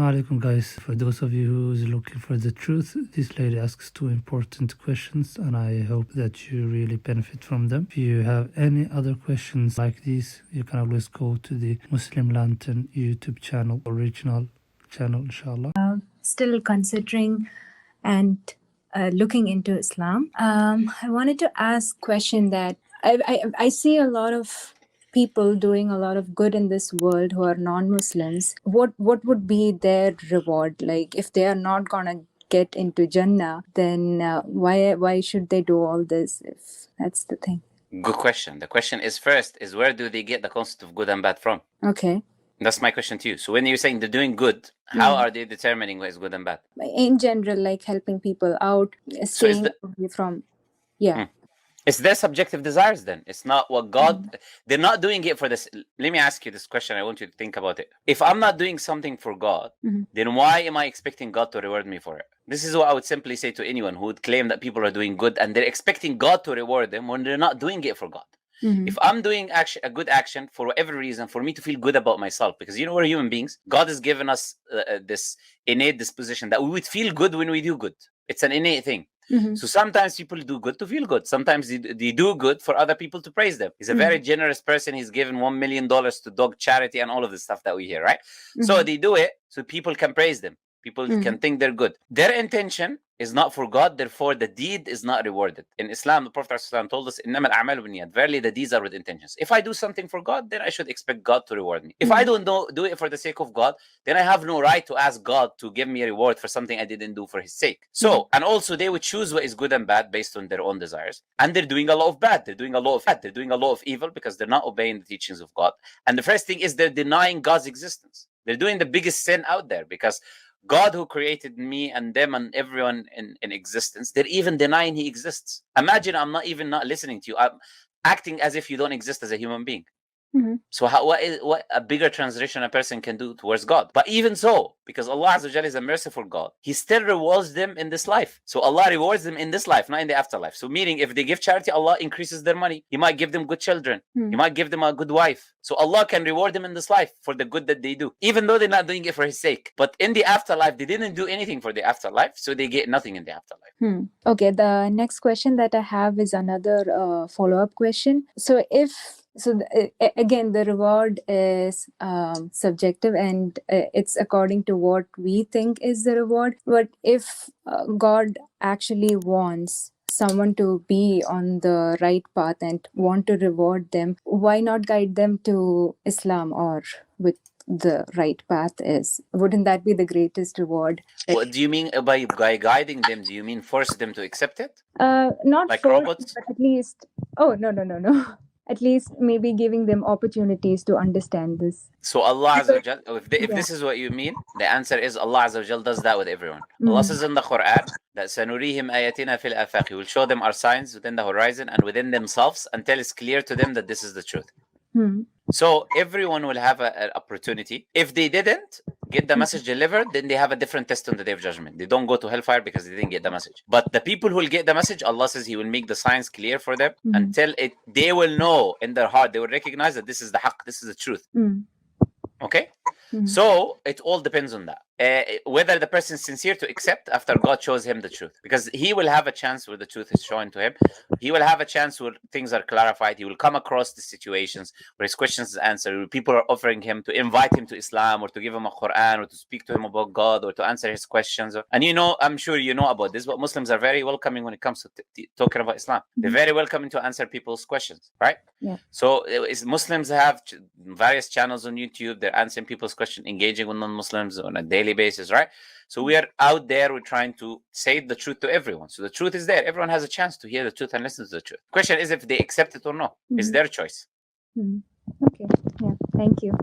Assalamu alaikum, guys. For those of you who's looking for the truth, this lady asks two important questions, and I hope that you really benefit from them. If you have any other questions like these, you can always go to the Muslim Lantern YouTube channel, original channel, inshallah. Still considering and looking into Islam. I wanted to ask a question that I see a lot of people doing a lot of good in this world who are non-Muslims. What would be their reward? Like, if they are not gonna get into Jannah, then why should they do all this? If that's the thing. Good question. The question is first is where do they get the concept of good and bad from? Okay. That's my question to you. So when you're saying they're doing good, how are they determining what is good and bad? In general, like helping people out, staying away from, It's their subjective desires then. It's not what God, they're not doing it for this. Let me ask you this question. I want you to think about it. If I'm not doing something for God, then why am I expecting God to reward me for it? This is what I would simply say to anyone who would claim that people are doing good and they're expecting God to reward them when they're not doing it for God. If I'm doing a good action for whatever reason, for me to feel good about myself, because we're human beings, God has given us this innate disposition that we would feel good when we do good. It's an innate thing. So sometimes people do good to feel good. Sometimes they do good for other people to praise them. He's a very generous person. He's given $1 million to dog charity and all of the stuff that we hear, right? So they do it so people can praise them. People can think they're good. Their intention is not for God, therefore the deed is not rewarded. In Islam, the Prophet ﷺ told us, verily the deeds are with intentions. If I do something for God, then I should expect God to reward me. If I don't do it for the sake of God, then I have no right to ask God to give me a reward for something I didn't do for his sake. So, and also they would choose what is good and bad based on their own desires. And they're doing a lot of bad. They're doing a lot of evil because they're not obeying the teachings of God. And the first thing is they're denying God's existence. They're doing the biggest sin out there because God who created me and them and everyone in existence, they're even denying he exists. Imagine I'm not listening to you. I'm acting as if you don't exist as a human being. So what a bigger transgression a person can do towards God. But even so, because Allah Azza wa Jalla is a merciful God, he still rewards them in this life. So Allah rewards them in this life, not in the afterlife. So meaning if they give charity, Allah increases their money. He might give them good children. He might give them a good wife. So Allah can reward them in this life for the good that they do, even though they're not doing it for his sake. But in the afterlife, they didn't do anything for the afterlife, so they get nothing in the afterlife. Okay, the next question that I have is another follow-up question. So again, the reward is subjective and it's according to what we think is the reward. But if God actually wants someone to be on the right path and want to reward them, why not guide them to Islam or with the right path is? Wouldn't that be the greatest reward? What do you mean by guiding them? Do you mean force them to accept it? Not like force, robots? but at least, no. At least maybe giving them opportunities to understand this. So Allah Azza wa Jal, if this is what you mean, the answer is Allah Azza wa Jal does that with everyone. Allah says in the Quran that سَنُرِيهِمْ آيَاتِنَا فِي الْآفَاقِ, He will show them our signs within the horizon and within themselves until it's clear to them that this is the truth. So everyone will have an opportunity. If they didn't get the message delivered, then they have a different test on the Day of Judgment. They don't go to hellfire because they didn't get the message. But the people who will get the message, Allah says He will make the signs clear for them until they will know in their heart, they will recognize that this is the haqq, this is the truth. Okay? So it all depends on that. Whether the person is sincere to accept after God shows him the truth. Because he will have a chance where the truth is shown to him. He will have a chance where things are clarified. He will come across the situations where his questions are answered, where people are offering him to invite him to Islam or to give him a Quran or to speak to him about God or to answer his questions. And I'm sure you know about this, but Muslims are very welcoming when it comes to talking about Islam. They're very welcoming to answer people's questions, right? Yeah. So Muslims have various channels on YouTube. They're answering people's questions, engaging with non-Muslims on a daily basis, right? So we are out there, we're trying to say the truth to everyone. So the truth is there. Everyone has a chance to hear the truth and listen to the truth. The question is if they accept it or not. It's their choice. Okay. Yeah. Thank you.